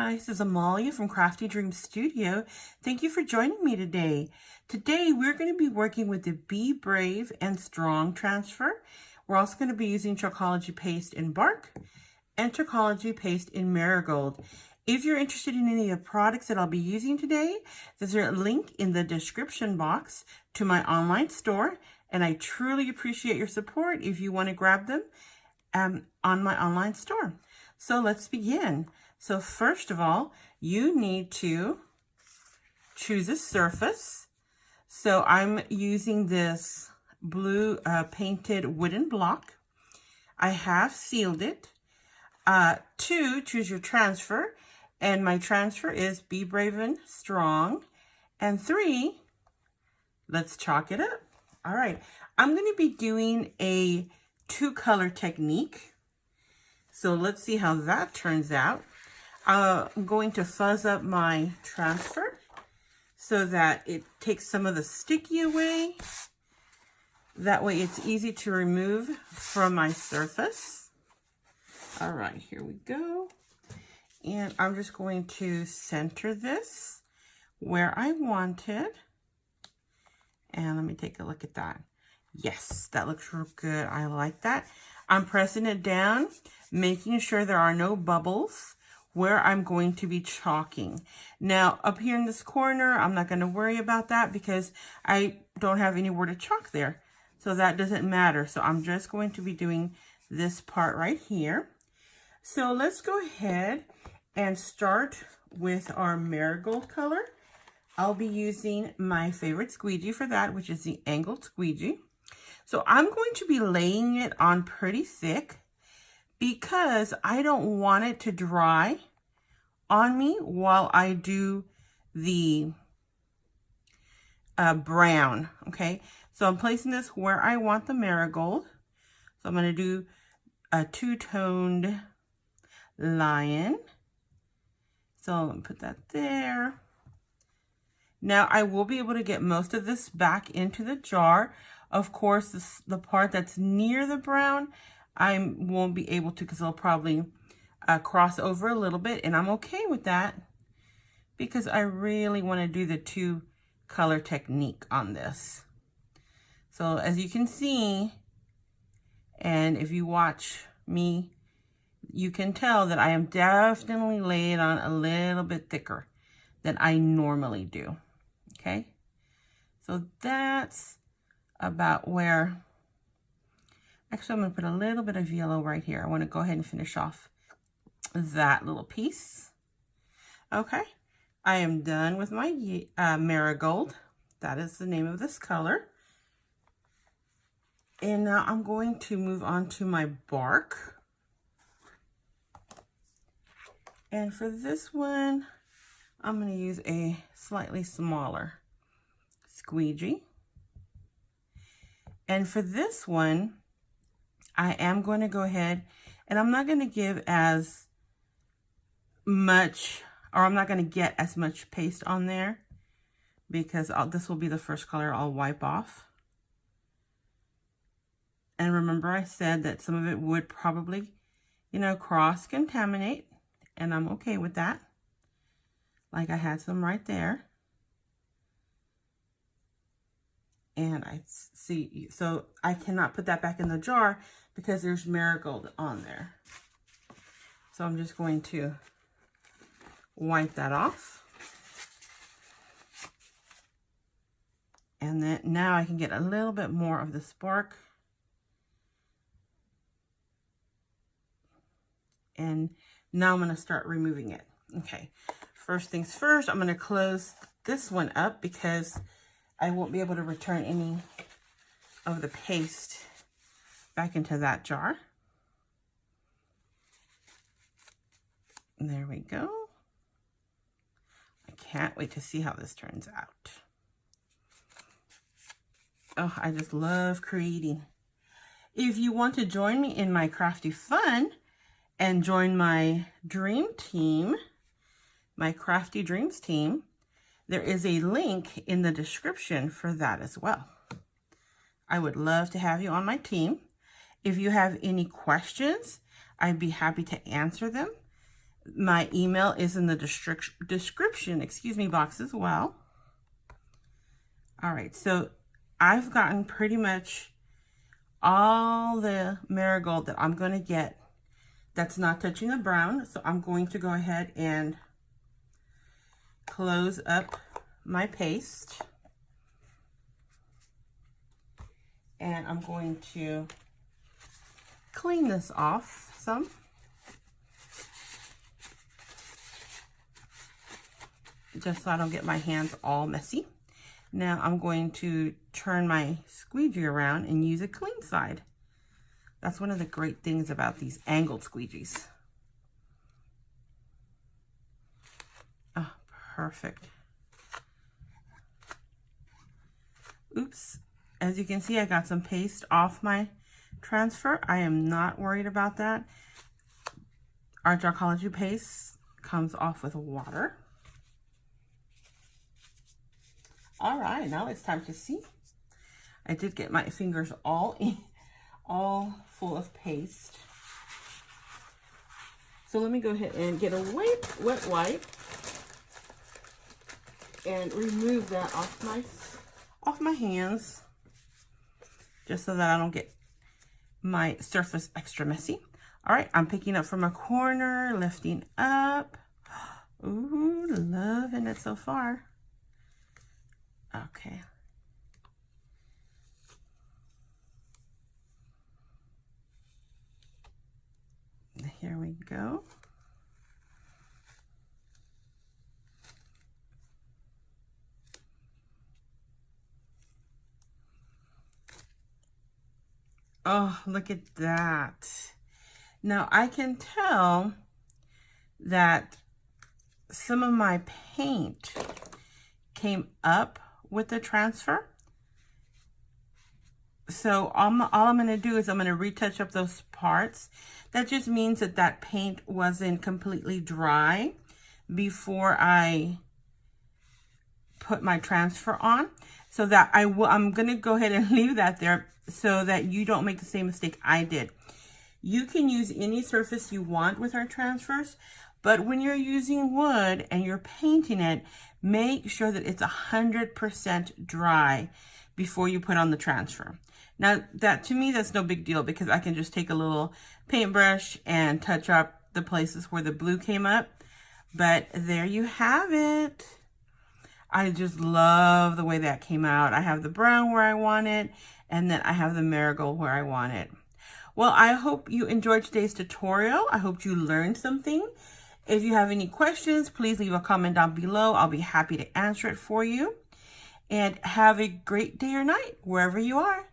Hi, this is Amalia from Crafty Dreams Studio. Thank you for joining me today. Today we're going to be working with the Be Brave and Strong transfer. We're also going to be using Chalkology paste in Bark and Chalkology paste in Marigold. If you're interested in any of the products that I'll be using today, there's a link in the description box to my online store, and I truly appreciate your support if you want to grab them on my online store. So let's begin. So first of all, you need to choose a surface. So I'm using this blue painted wooden block. I have sealed it. 2, choose your transfer. And my transfer is Be Brave and Strong. And 3, let's chalk it up. All right, I'm going to be doing a 2-color technique. So let's see how that turns out. I'm going to fuzz up my transfer so that it takes some of the sticky away. That way it's easy to remove from my surface. All right, here we go. And I'm just going to center this where I want it. And let me take a look at that. Yes, that looks real good. I like that. I'm pressing it down, making sure there are no bubbles where I'm going to be chalking. Now, up here in this corner, I'm not going to worry about that because I don't have anywhere to chalk there. So that doesn't matter. So I'm just going to be doing this part right here. So let's go ahead and start with our marigold color. I'll be using my favorite squeegee for that, which is the angled squeegee. So I'm going to be laying it on pretty thick because I don't want it to dry on me while I do the brown, okay? So I'm placing this where I want the marigold. So I'm going to do a 2-toned lion. So I'm going to put that there. Now I will be able to get most of this back into the jar. Of course, the part that's near the brown, I won't be able to because it'll probably cross over a little bit, and I'm okay with that because I really want to do the 2-color technique on this. So as you can see, and if you watch me, you can tell that I am definitely laying on a little bit thicker than I normally do. Okay, so that's about where, actually I'm going to put a little bit of yellow right here. I want to go ahead and finish off that little piece. Okay, I am done with my marigold. That is the name of this color. And now I'm going to move on to my bark. And for this one, I'm going to use a slightly smaller squeegee. And for this one, I am going to go ahead and I'm not going to give as much, or I'm not going to get as much paste on there because this will be the first color I'll wipe off. And remember I said that some of it would probably, you know, cross-contaminate, and I'm okay with that. Like I had some right there. And I see, so I cannot put that back in the jar because there's marigold on there. So I'm just going to wipe that off. And then now I can get a little bit more of the spark. And now I'm going to start removing it. Okay, first things first, I'm going to close this one up because I won't be able to return any of the paste back into that jar. There we go. I can't wait to see how this turns out. Oh, I just love creating. If you want to join me in my crafty fun and join my dream team, my Crafty Dreams team, there is a link in the description for that as well. I would love to have you on my team. If you have any questions, I'd be happy to answer them. My email is in the description, box as well. All right, so I've gotten pretty much all the marigold that I'm going to get that's not touching the brown. So I'm going to go ahead and close up my paste. And I'm going to clean this off some. Just so I don't get my hands all messy. Now I'm going to turn my squeegee around and use a clean side. That's one of the great things about these angled squeegees. Oh, perfect. Oops. As you can see, I got some paste off my transfer. I am not worried about that. Our Chalkology paste comes off with water. All right, now it's time to see. I did get my fingers all full of paste. So let me go ahead and get a wet wipe and remove that off my hands, just so that I don't get my surface extra messy. All right, I'm picking up from a corner, lifting up. Ooh, loving it so far. Okay. Here we go. Oh, look at that. Now I can tell that some of my paint came up with the transfer. So all I'm going to do is I'm going to retouch up those parts. That just means that that paint wasn't completely dry before I put my transfer on. So that I'm going to go ahead and leave that there so that you don't make the same mistake I did. You can use any surface you want with our transfers, but when you're using wood and you're painting it, make sure that it's 100% dry before you put on the transfer. Now, to me, that's no big deal because I can just take a little paintbrush and touch up the places where the blue came up. But there you have it. I just love the way that came out. I have the brown where I want it, and then I have the marigold where I want it. Well, I hope you enjoyed today's tutorial. I hope you learned something. If you have any questions, please leave a comment down below. I'll be happy to answer it for you. And have a great day or night, wherever you are.